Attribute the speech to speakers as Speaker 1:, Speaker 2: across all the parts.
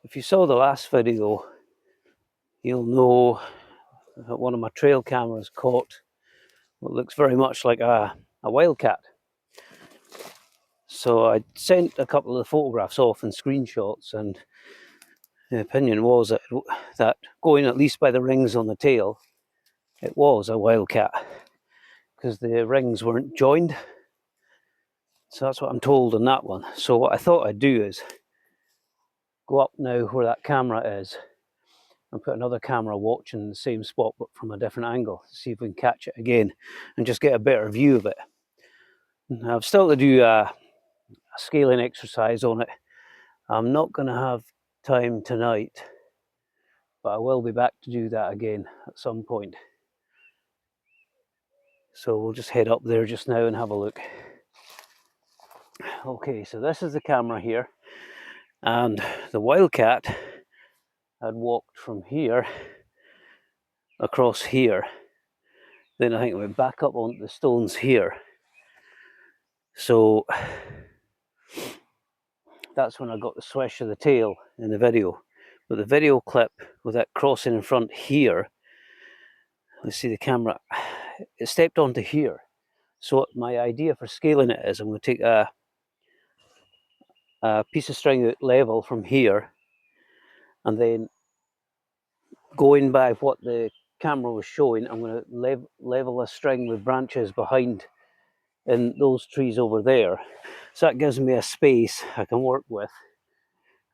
Speaker 1: If you saw the last video, you'll know that one of my trail cameras caught what looks very much like a wildcat. So I sent a couple of the photographs off and screenshots, and the opinion was that going at least by the rings on the tail, it was a wildcat, because the rings weren't joined. So that's what I'm told on that one. So what I thought I'd do is go up now where that camera is and put another camera watching the same spot but from a different angle, see if we can catch it again and just get a better view of it. I've still to do a scaling exercise on it. I'm not going to have time tonight, but I will be back to do that again at some point. So we'll just head up there just now and have a look. Okay, so this is the camera here, and the wildcat had walked from here across here. Then I think it went back up onto the stones here. So that's when I got the swish of the tail in the video. But the video clip with that crossing in front here, let's see the camera, it stepped onto here. So my idea for scaling it is I'm going to take a piece of string at level from here, and then going by what the camera was showing, I'm going to level a string with branches behind in those trees over there. So that gives me a space I can work with.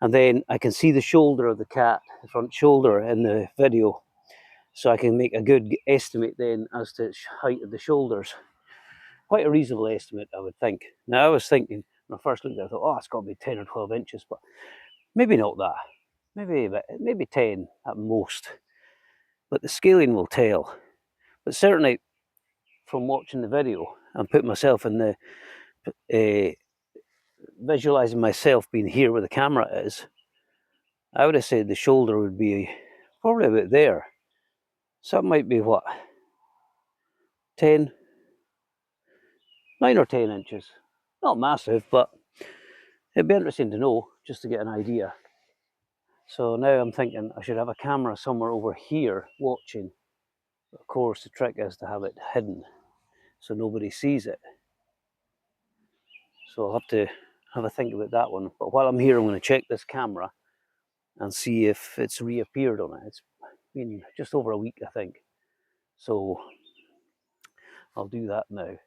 Speaker 1: And then I can see the shoulder of the cat, the front shoulder in the video. So I can make a good estimate then as to its height of the shoulders. Quite a reasonable estimate, I would think. Now I was thinking, when I first looked at it, I thought, oh, it's got to be 10 or 12 inches, but maybe not that. Maybe 10 at most. But the scaling will tell. But certainly from watching the video and putting myself in the visualizing myself being here where the camera is, I would have said the shoulder would be probably about there. So that might be what, 10, 9 or 10 inches. Not massive, but it'd be interesting to know, just to get an idea. So now I'm thinking I should have a camera somewhere over here watching. Of course, the trick is to have it hidden so nobody sees it. So I'll have to have a think about that one. But while I'm here, I'm going to check this camera and see if it's reappeared on it. It's been just over a week, I think. So I'll do that now.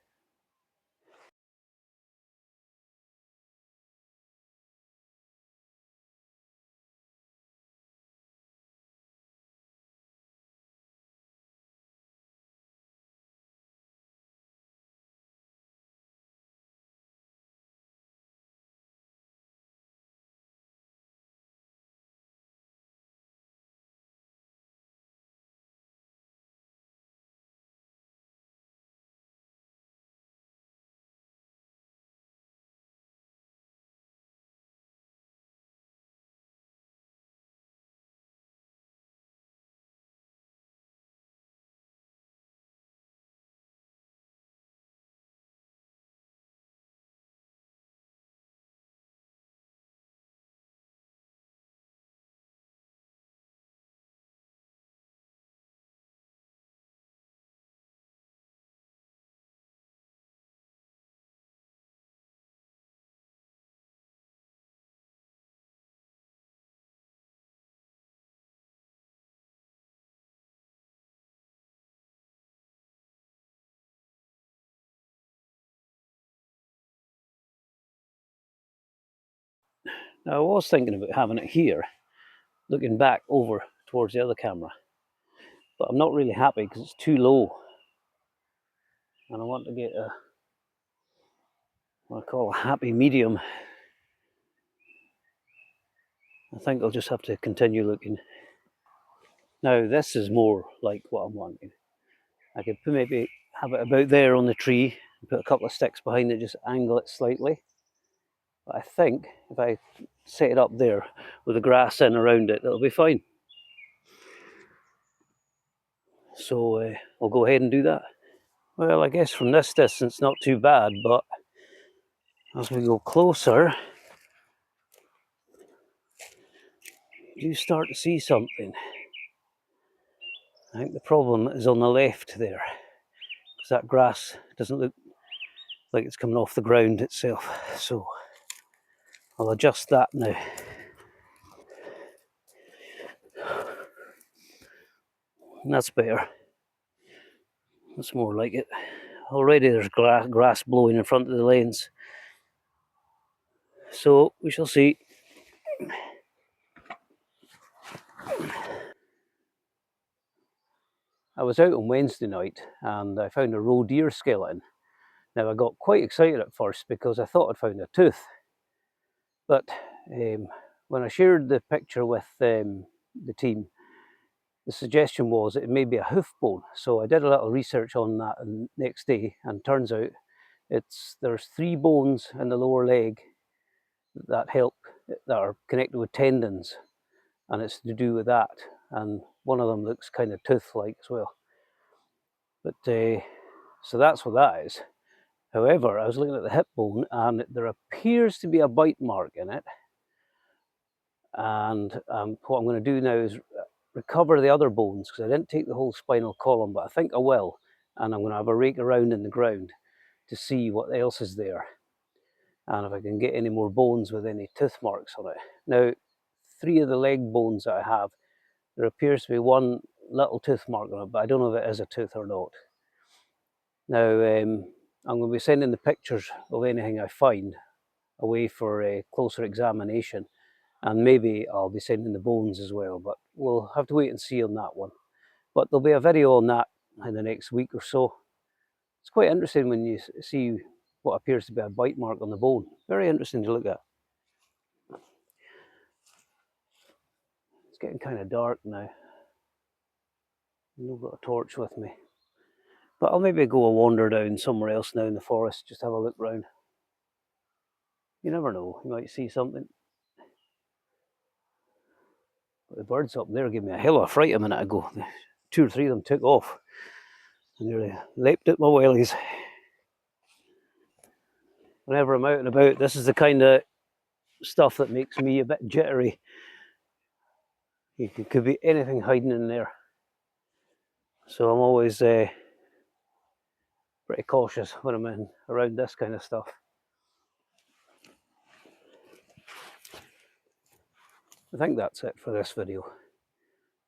Speaker 1: Now I was thinking about having it here, looking back over towards the other camera. But I'm not really happy because it's too low. And I want to get what I call a happy medium. I think I'll just have to continue looking. Now this is more like what I'm wanting. I could maybe have it about there on the tree, put a couple of sticks behind it, just angle it slightly. But I think if I set it up there with the grass in around it, it'll be fine. So I'll go ahead and do that. Well, I guess from this distance, not too bad, but as we go closer, you start to see something. I think the problem is on the left there, because that grass doesn't look like it's coming off the ground itself. So I'll adjust that now. And that's better. That's more like it. Already there's grass blowing in front of the lens. So we shall see. I was out on Wednesday night and I found a roe deer skeleton. Now I got quite excited at first because I thought I'd found a tooth. But when I shared the picture with the team, the suggestion was it may be a hoof bone. So I did a little research on that the next day, and turns out there's 3 bones in the lower leg that are connected with tendons, and it's to do with that. And one of them looks kind of tooth-like as well. But so that's what that is. However, I was looking at the hip bone, and there appears to be a bite mark in it. And what I'm going to do now is recover the other bones, because I didn't take the whole spinal column, but I think I will. And I'm going to have a rake around in the ground to see what else is there, and if I can get any more bones with any tooth marks on it. Now, 3 of the leg bones that I have, there appears to be one little tooth mark on it, but I don't know if it is a tooth or not. Now, I'm going to be sending the pictures of anything I find away for a closer examination, and maybe I'll be sending the bones as well, but we'll have to wait and see on that one. But there'll be a video on that in the next week or so. It's quite interesting when you see what appears to be a bite mark on the bone. Very interesting to look at. It's getting kind of dark now. I've got a torch with me. But I'll maybe go a wander down somewhere else now in the forest, just have a look round. You never know, you might see something. But the birds up there gave me a hell of a fright a minute ago. 2 or 3 of them took off and nearly leapt at my wellies. Whenever I'm out and about, this is the kind of stuff that makes me a bit jittery. It could be anything hiding in there. So I'm always pretty cautious when I'm around this kind of stuff. I think that's it for this video.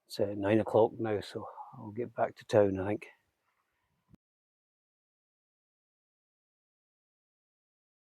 Speaker 1: It's 9 o'clock now, so I'll get back to town, I think.